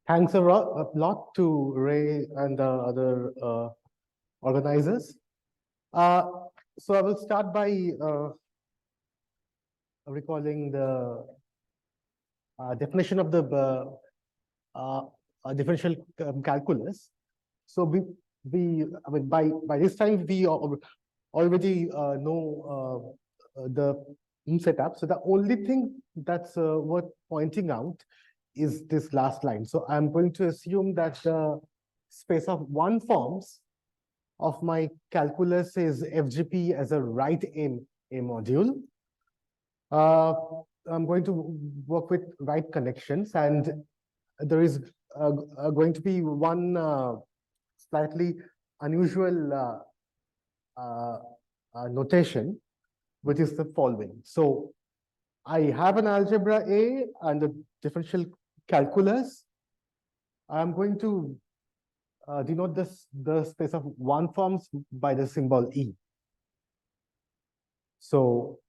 Thanks a lot to Ray and the other organizers. So I will start by recalling the definition of the differential calculus. So I mean, by this time we already know the setup. So the only thing that's worth pointing out is this last line. So I'm going to assume that the space of one forms of my calculus is FGP as a right A module. I'm going to work with right connections, and there is going to be one slightly unusual notation, which is the following. So I have an algebra A and a differential calculus. I'm going to denote the space of one forms by the symbol E. So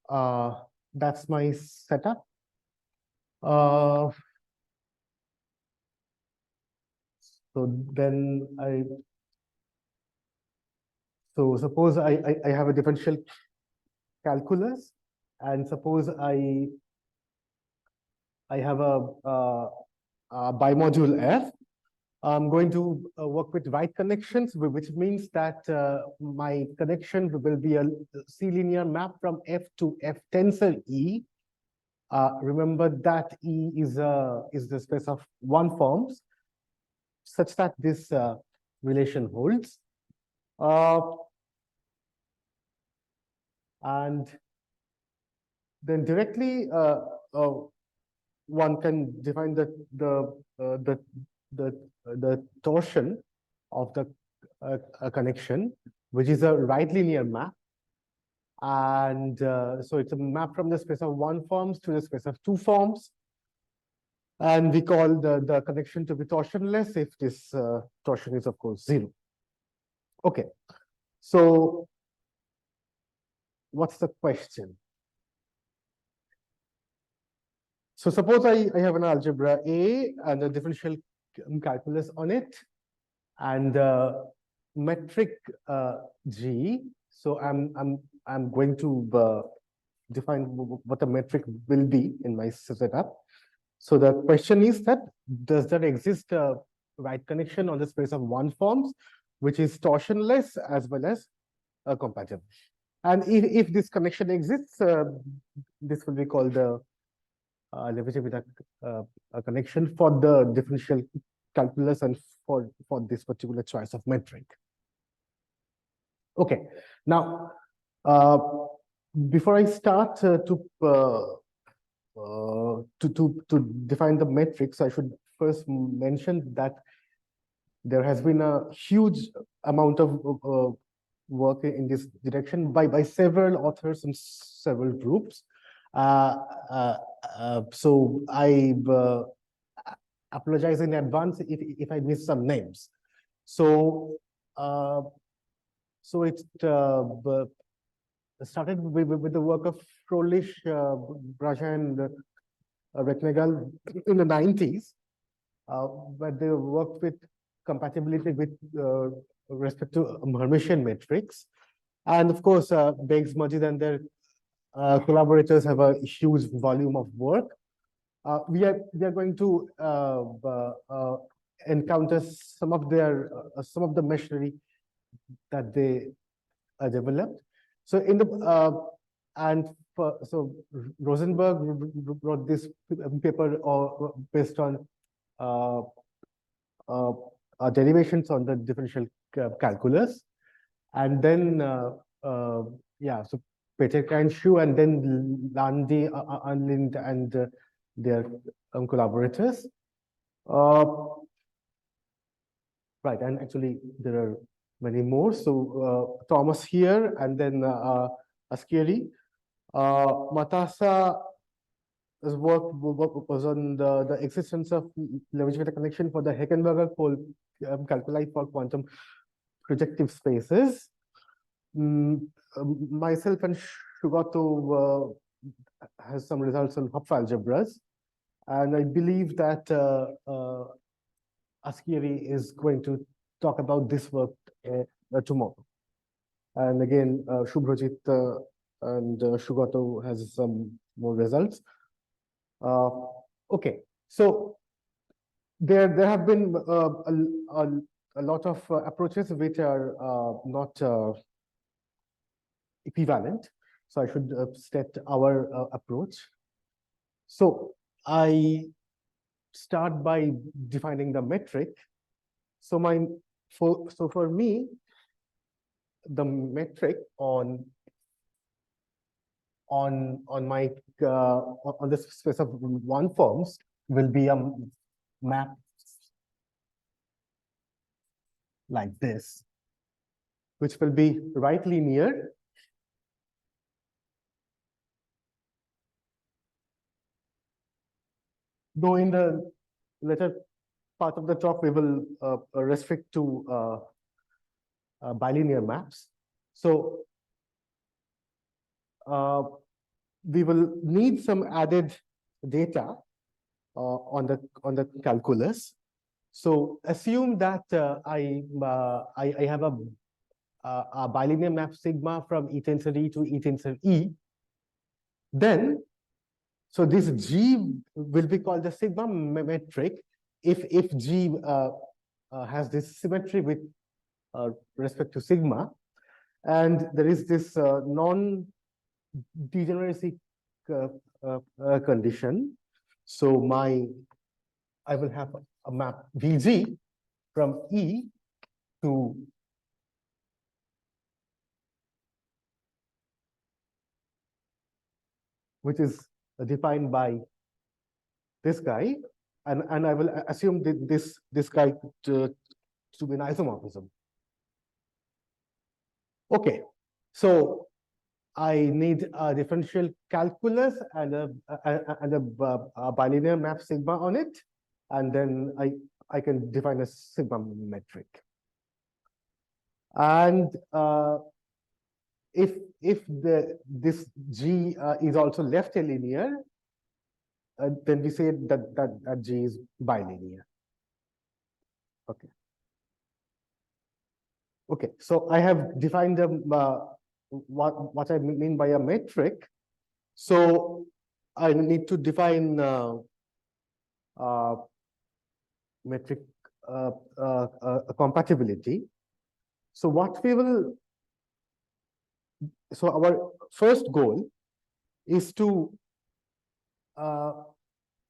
that's my setup. So then suppose I have a differential calculus, and suppose I have a bimodule F. I'm going to work with right connections, which means that my connection will be a C-linear map from F to F tensor E. Remember that E is the space of one forms, such that this relation holds. And then directly one can define the torsion of the connection, which is a right linear map. And so it's a map from the space of one forms to the space of two forms. And we call the connection to be torsionless if this torsion is, of course, 0. Okay, so what's the question? So suppose I have an algebra A and a differential calculus on it, and metric G. So I'm going to define what a metric will be in my setup. So the question is that does there exist a right connection on the space of one forms, which is torsionless as well as compatible? And if this connection exists, this will be called the Levi-Civita connection for the differential calculus and for this particular choice of metric. Okay, now before I start to define the metrics, I should first mention that there has been a huge amount of work in this direction by several authors and several groups. So I apologize in advance if I miss some names. So so it started with the work of Froelich, Braja, and Recknagel in the 90s, where they worked with compatibility with respect to Hermitian metrics. And of course, Beggs, Majid, and their collaborators have a huge volume of work. We are going to encounter some of the machinery that they developed. So in the so Rosenberg wrote this paper based on derivations on the differential calculus, and then yeah, so Peter Kanshu, and then Landi and their collaborators. Right, and actually there are many more. So Thomas here, and then Askeri. Matassa' work was on the existence of Levi-Civita connection for the Heckenberger pole calculi for quantum projective spaces. Myself and Shugato has some results on Hopf algebras, and I believe that Askieri is going to talk about this work tomorrow. And again, Shubhrajit and Shugato has some more results. Okay, so there have been a lot of approaches which are not equivalent. So I should state our approach. So I start by defining the metric. So for me, the metric on my on the space of one forms will be a map like this, which will be right linear though in the later part of the talk we will restrict to bilinear maps. So we will need some added data on the calculus. So assume that I have a bilinear map sigma from E tensor E to E tensor E. Then, so this G will be called the sigma metric if G has this symmetry with respect to sigma, and there is this non-degeneracy condition. So I will have a map VG from E to which is defined by this guy, and I will assume that this guy to be an isomorphism. Okay, so I need a differential calculus and a bilinear map sigma on it, and then I can define a sigma metric. And if this G is also left linear, then we say that G is bilinear. Okay. Okay, so I have defined what I mean by a metric. So I need to define metric compatibility. So what we will, so our first goal is to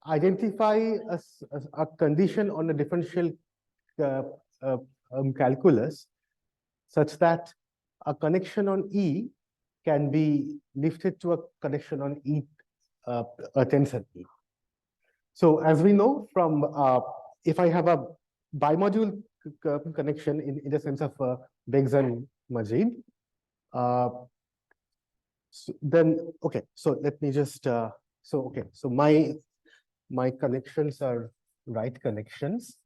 identify a condition on a differential calculus such that a connection on E can be lifted to a connection on E, a tensor E. So as we know from, if I have a bimodule connection in the sense of Beggs and Majid, so then, okay, so let me just, so my connections are right connections.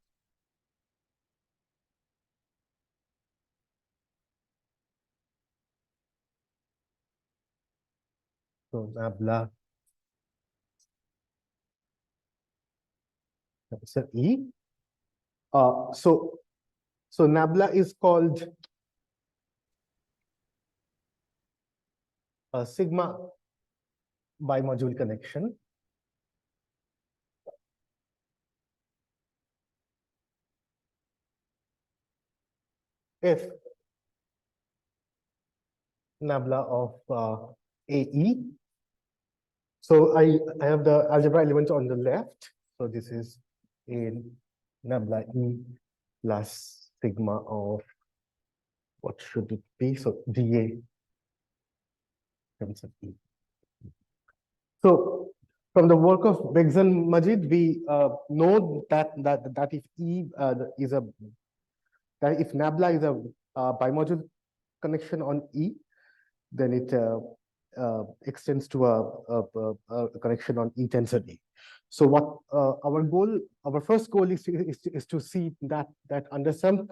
So nabla tensor E. So nabla is called a sigma bimodule connection. If nabla of AE. So I have the algebra element on the left. So this is in nabla E plus sigma of, what should it be? So dA tensor E. So from the work of Beggs and Majid, we know that if E is a, that if nabla is a bimodule connection on E, then it extends to a connection on E tensor E. So what our first goal is to see that under some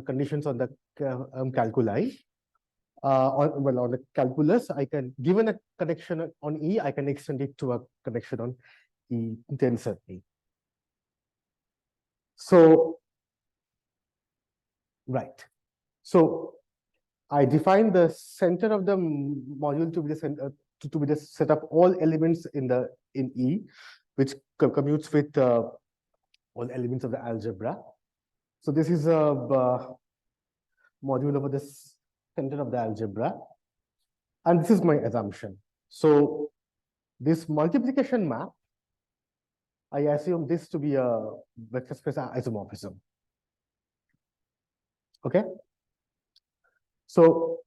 conditions on the calculi, on the calculus, I can, given a connection on E, I can extend it to a connection on E tensor E. So, right. So I define the center of the module to be the center, to be the set of all elements in E, which commutes with all elements of the algebra. So this is a module over the center of the algebra, and this is my assumption. So this multiplication map, I assume this to be a vector space isomorphism. Okay. So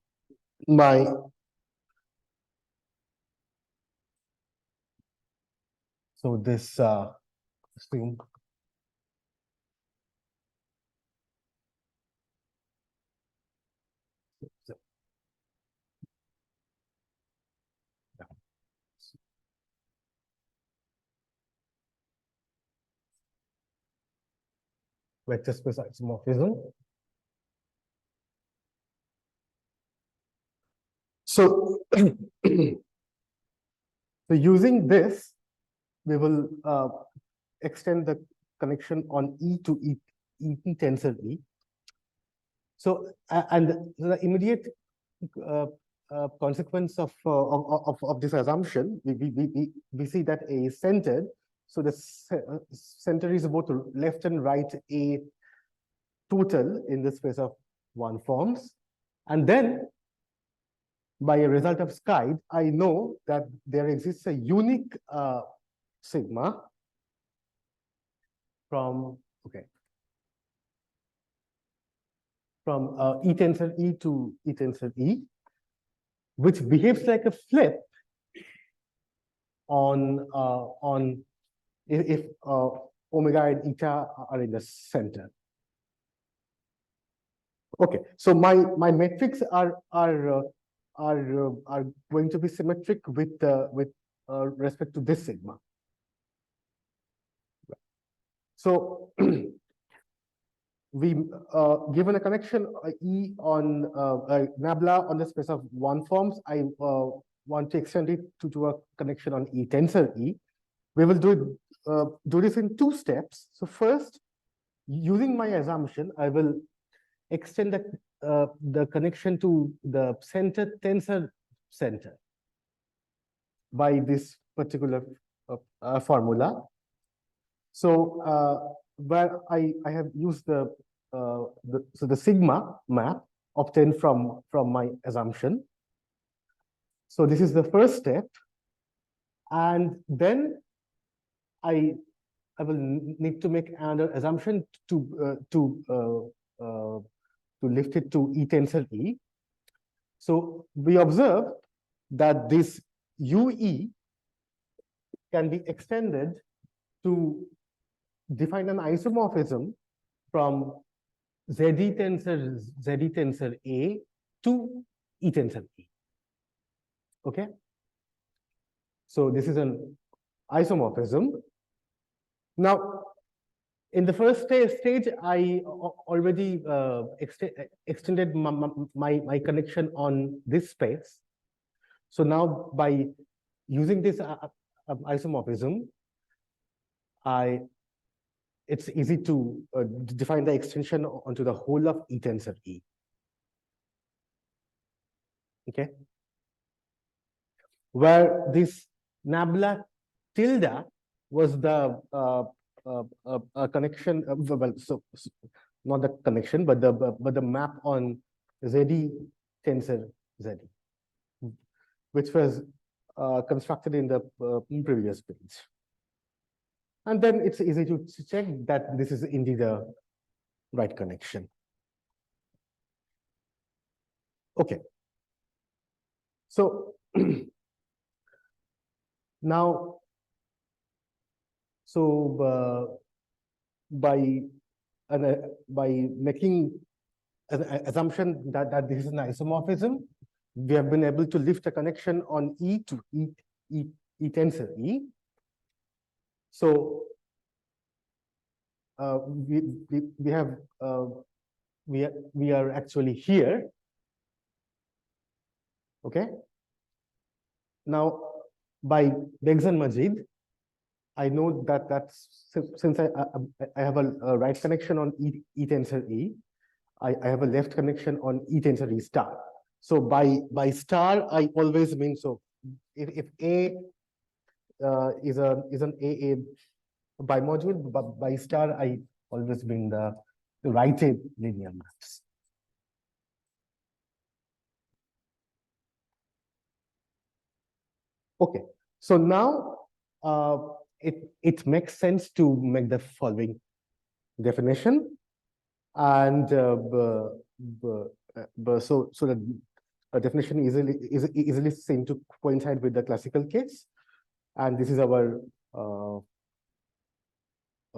my this string vector space isomorphism. So, so using this, we will extend the connection on E to E tensor E. So, and the immediate consequence of this assumption, we see that A is centered. So the center is both left and right A total in the space of one forms. And then by a result of Skype, I know that there exists a unique sigma from, okay, from E tensor E to E tensor E, which behaves like a flip on if omega and eta are in the center. Okay, so my metrics are going to be symmetric with respect to this sigma. So we given a connection E on nabla on the space of one forms, I want to extend it to a connection on E tensor E. We will do this in two steps. So first, using my assumption, I will extend the connection to the center tensor center by this particular formula. So where I have used the sigma map obtained from my assumption. So this is the first step, and then I will need to make another assumption to lift it to E tensor E. So we observe that this UE can be extended to define an isomorphism from ZE tensor A to E tensor E. Okay. So this is an isomorphism. Now, in the first stage, I already extended my connection on this space. So now, by using this isomorphism, it's easy to define the extension onto the whole of E tensor E. Okay, where this nabla tilde was the connection. Well, so not the connection, but the map on ZE tensor ZE, which was constructed in the previous page. And then it's easy to check that this is indeed a right connection. Okay. So now, so by making an assumption that this is an isomorphism, we have been able to lift a connection on E to E tensor E. So we are actually here. Okay. Now, by Beggs and Majid, I know that since I have a right connection on E tensor E, I have a left connection on E tensor E star. So by star, I always mean, so if A is an AA bimodule, but by star, I always mean the right linear maps. Okay, so now it makes sense to make the following definition, and so the definition is easily seen to coincide with the classical case, and this is our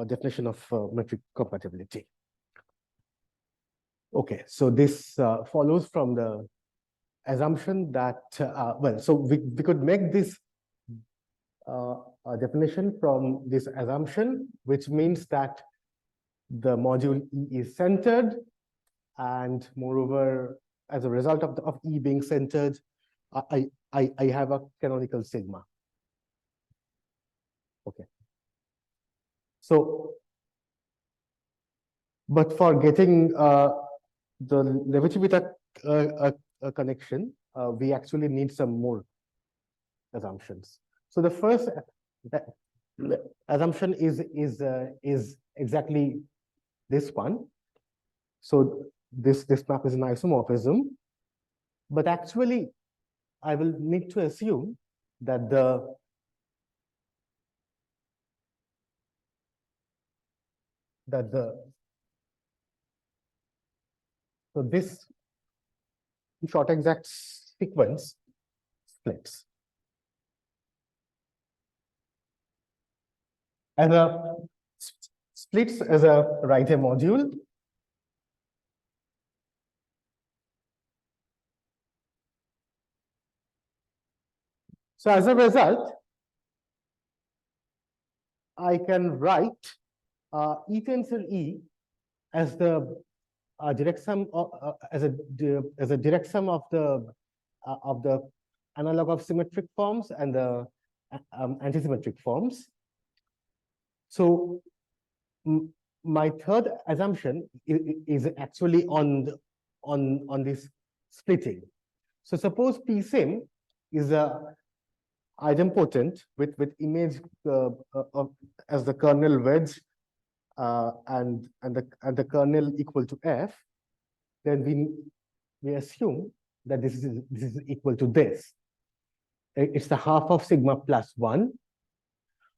definition of metric compatibility. Okay, so this follows from the assumption that well, so we could make this definition from this assumption, which means that the module E is centered, and moreover, as a result of E being centered, I have a canonical sigma. Okay. So, but for getting the Levi-Civita connection, we actually need some more assumptions. So the first assumption is exactly this one. So this map is an isomorphism, but actually I will need to assume that so this short exact sequence splits. As a splits as a writer module. So as a result, I can write E tensor E as the direct sum of, as a direct sum of the analog of symmetric forms and the antisymmetric forms. So my third assumption is actually on this splitting. So suppose P sim is a idempotent with image as the kernel wedge and the kernel equal to F, then we assume that this is equal to this. It's the half of sigma plus 1,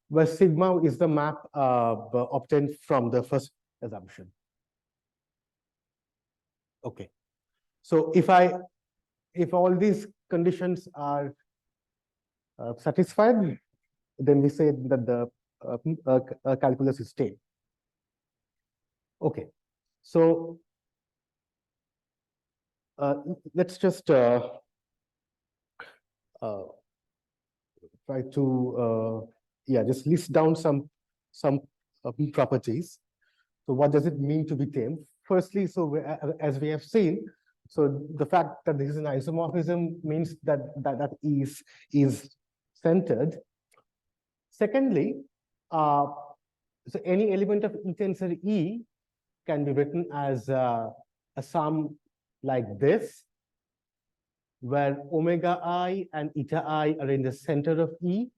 where sigma is the map obtained from the first assumption. Okay, so if all these conditions are satisfied, then we say that the calculus is tame. Okay, so let's just try to just list down some properties. So what does it mean to be tame? Firstly, so as we have seen, so the fact that this is an isomorphism means that is centered. Secondly, so any element of E tensor E can be written as a sum like this, where omega I and eta I are in the center of E,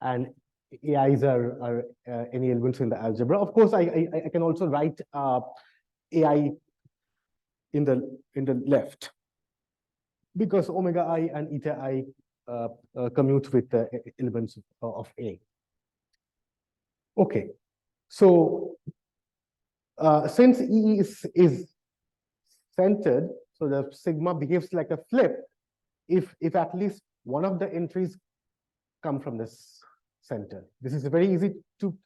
and AIs are any elements in the algebra. Of course, I can also write AI in the left, because omega I and eta I commute with the elements of A. Okay, so since E is centered, so the sigma behaves like a flip if at least one of the entries come from this center. This is very easy to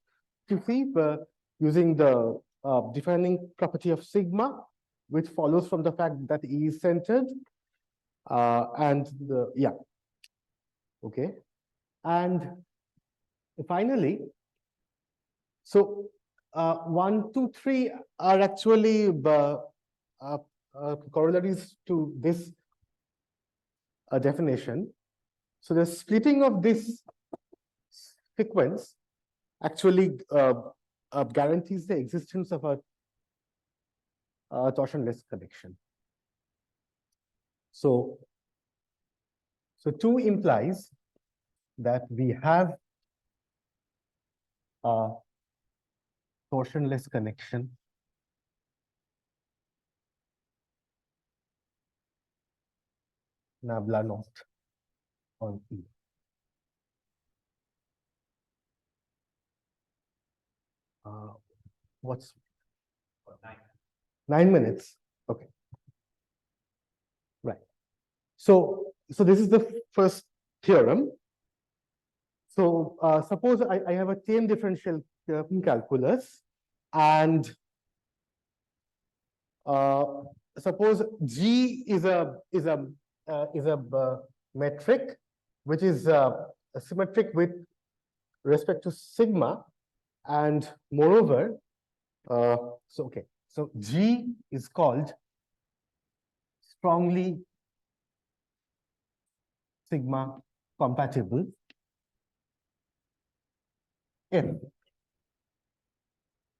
see using the defining property of sigma, which follows from the fact that E is centered, and okay, and finally, so 1, 2, 3 are actually corollaries to this definition. So the splitting of this sequence actually guarantees the existence of a torsionless connection. So 2 implies that we have a torsionless connection nabla naught on E. What's 9 minutes? Okay. Right. So this is the first theorem. So suppose I have a tame differential calculus, and suppose G is a metric which is symmetric with respect to sigma, and moreover, so G is called strongly sigma compatible if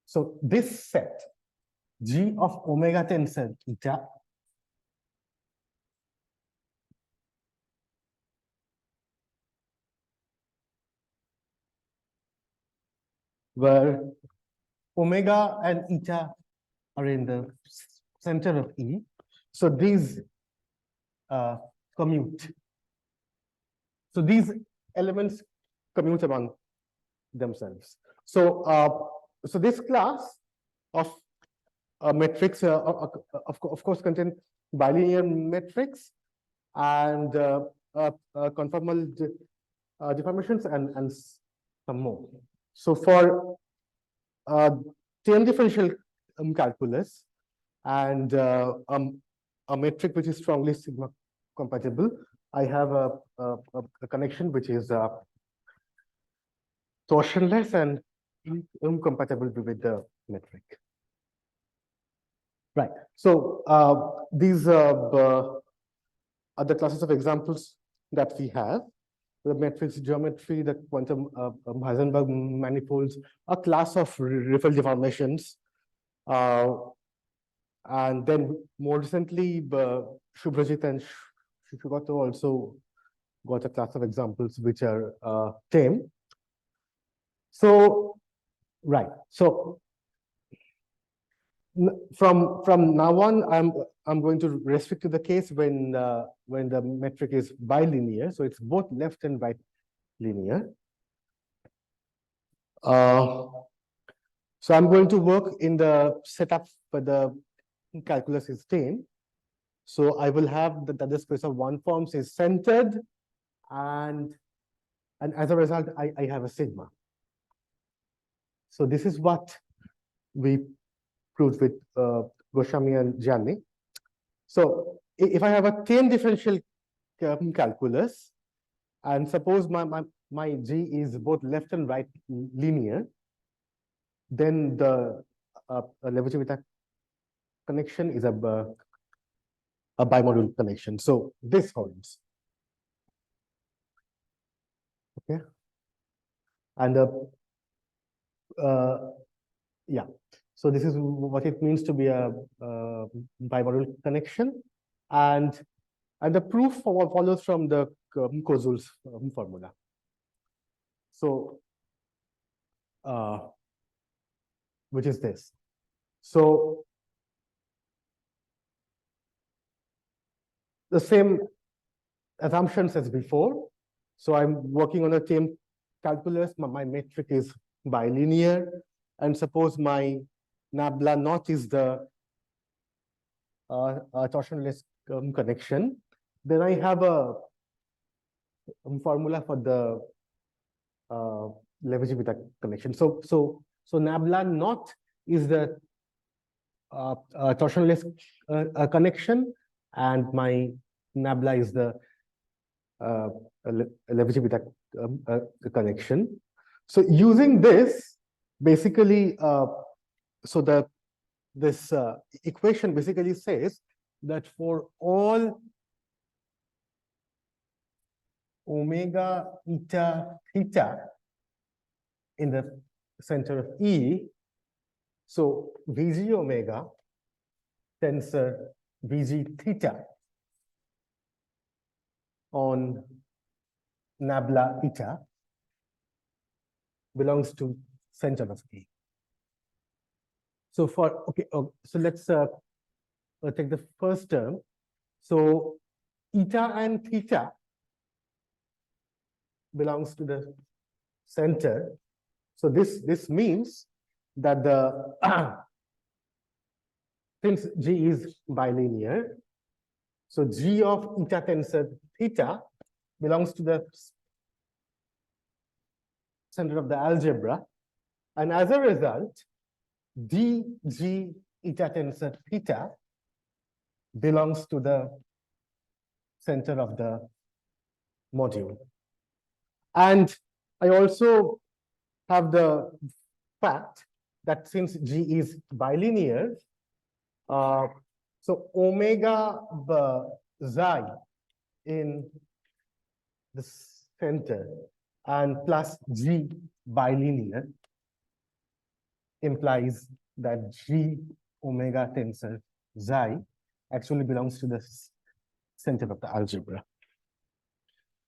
so this set G of omega tensor eta where omega and eta are in the center of E. So these commute. So these elements commute among themselves. So so this class of metrics of course contain bilinear metrics and conformal deformations and some more. So for tame differential calculus and a metric which is strongly sigma compatible, I have a connection which is torsionless and incompatible with the metric. Right. So these are the classes of examples that we have. The matrix geometry, the quantum Heisenberg manifolds, a class of riffle deformations. And then more recently, Subhrajit and Shugato also got a class of examples which are tame. So, right. So from now on, I'm going to restrict to the case when the metric is bilinear. So it's both left and right linear. So I'm going to work in the setup for the calculus is tame. So I will have the space of one forms is centered, and as a result, I have a sigma. So this is what we proved with Goswami and Gianni. So if I have a tame differential calculus, and suppose my G is both left and right linear, then the Levi-Civita connection is a bimodule connection. So this holds. Okay. And yeah. So this is what it means to be a bimodule connection, and the proof follows from the Koszul's formula. So which is this. So the same assumptions as before. So I'm working on a tame calculus. My metric is bilinear, and suppose my nabla naught is the torsionless connection. Then I have a formula for the Levi-Civita connection. So nabla naught is the torsionless connection, and my nabla is the Levi-Civita connection. So using this, basically, so this equation basically says that for all omega eta theta in the center of E. So Vg omega tensor Vg theta on nabla eta belongs to center of A. So for so let's take the first term. So eta and theta belongs to the center. So this means that the since G is bilinear, so G of eta tensor theta belongs to the center of the algebra, and as a result, dg eta tensor theta belongs to the center of the module. And I also have the fact that since G is bilinear, so omega xi in the center and plus G bilinear implies that G omega tensor xi actually belongs to the center of the algebra.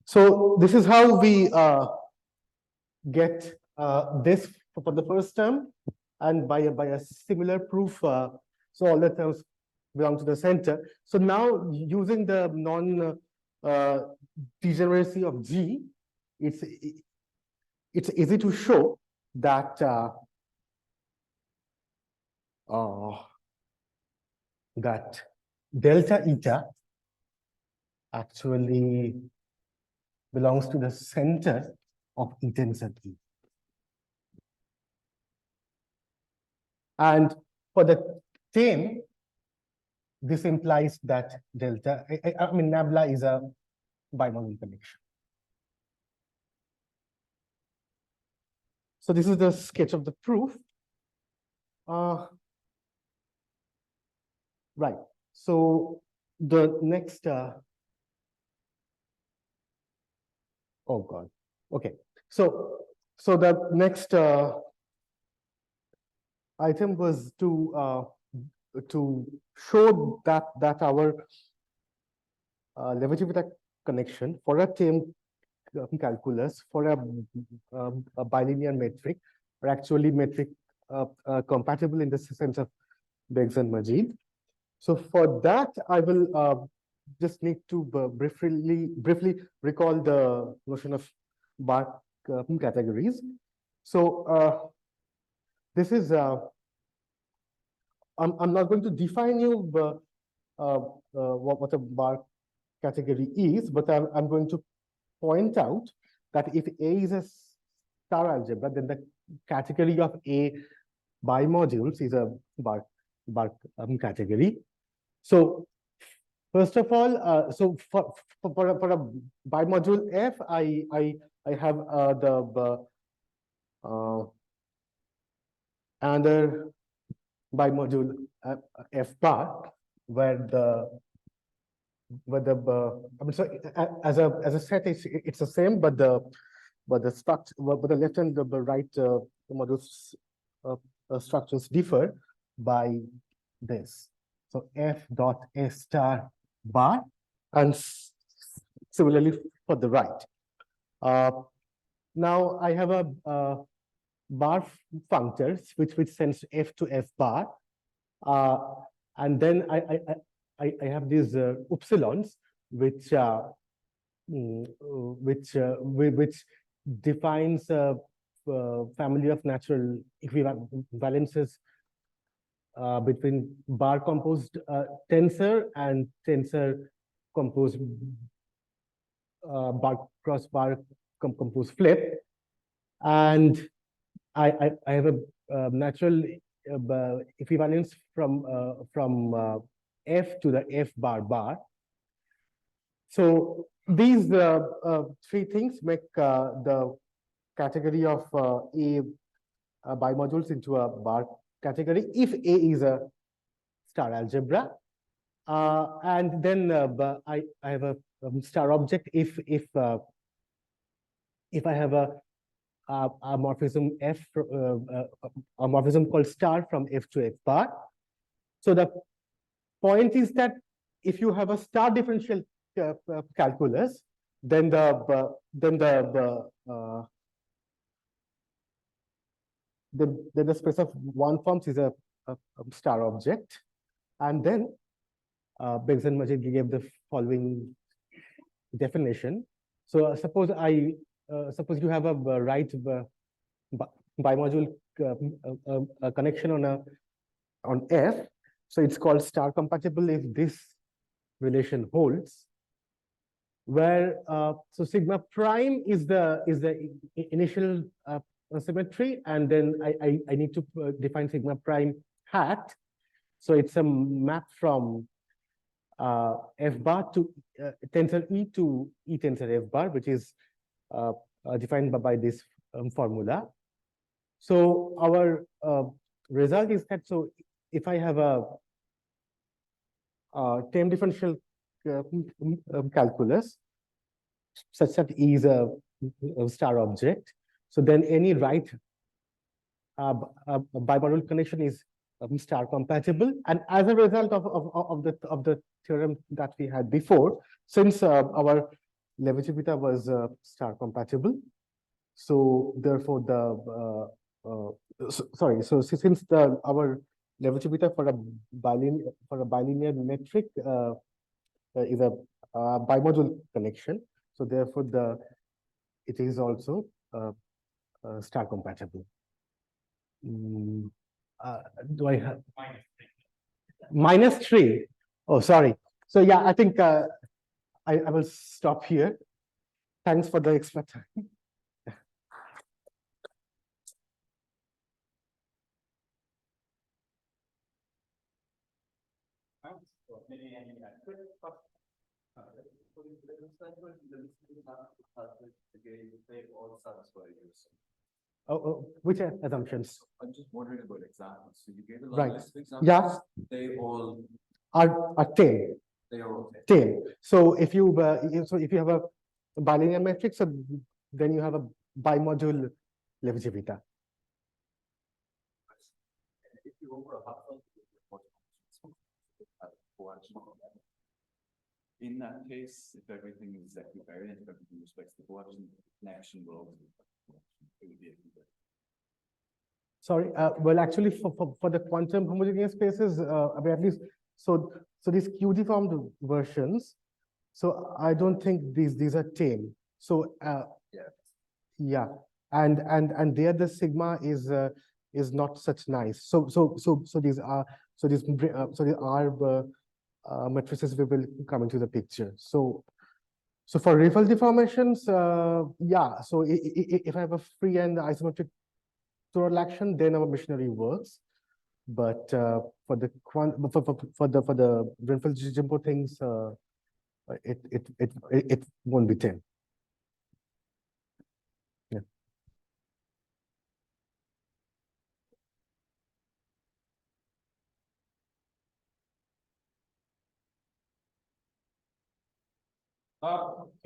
So this is how we get this for the first term, and by a similar proof, so all the terms belong to the center. So now using the non-degeneracy of G, it's easy to show that that delta eta actually belongs to the center of E tensor E. And for the tame, this implies that delta, I mean, nabla is a bimodule connection. So this is the sketch of the proof. Right. So the next, oh God. Okay. So the next item was to show that our Levi-Civita connection for a tame calculus for a bilinear metric are actually metric compatible in the sense of Beggs and Majid. So for that, I will just need to briefly recall the notion of bar categories. So this is I'm not going to define you what a bar category is, but I'm going to point out that if A is a star algebra, then the category of A bimodules is a bar category. So first of all, so for a bimodule F, I have the another bimodule F bar where the I mean, so as a set it's the same, but the structure, but the left and the right modules structures differ by this. So F dot S star bar, and similarly for the right. Now I have a bar functors which sends F to F bar, and then I have these upsilons which defines a family of natural equivalences between bar composed tensor and tensor composed bar cross bar composed flip, and I have a natural equivalence from F to the F bar bar. So these three things make the category of A bimodules into a bar category if A is a star algebra, and then I have a star object if I have a a morphism F, a morphism called star from F to F bar. So the point is that if you have a star differential calculus, then the space of one forms is a star object, and then Beggs and Majid gave the following definition. So suppose you have a right bimodule connection on F. So it's called star compatible if this relation holds, where so sigma prime is the initial symmetry, and then I need to define sigma prime hat. So it's a map from F bar to tensor E to E tensor F bar, which is defined by this formula. So our result is that, so if I have a tame differential calculus such that E is a star object, so then any right bimodule connection is star compatible, and as a result of the theorem that we had before, since our Levi-Civita was star compatible, so therefore so since our Levi-Civita for a bilinear metric is a bimodule connection, so therefore it is also star compatible. Do I have -3? Oh, sorry. So yeah, I think I will stop here. Thanks for the extra time. Which assumptions? I'm just wondering about examples. So you gave a Right. list of examples. Yeah. They all are tame. they are all Tame. So if you have a bilinear matrix, so then you have a bimodule Levi-Civita. If you over a half in that case, if everything is equivariant, if everything respects the coordinate, the connection will always be equivariant. Sorry, well, actually, for the quantum homogeneous spaces, I mean, at least, so these Q-deformed versions, so I don't think these are tame. So yeah, and there the sigma is not such nice. So these are matrices will come into the picture. So for Riffel deformations, yeah. So if I have a free and isometric total action, then our machinery works. But for the Riffel-Jimbo things, it won't be tame. Yeah.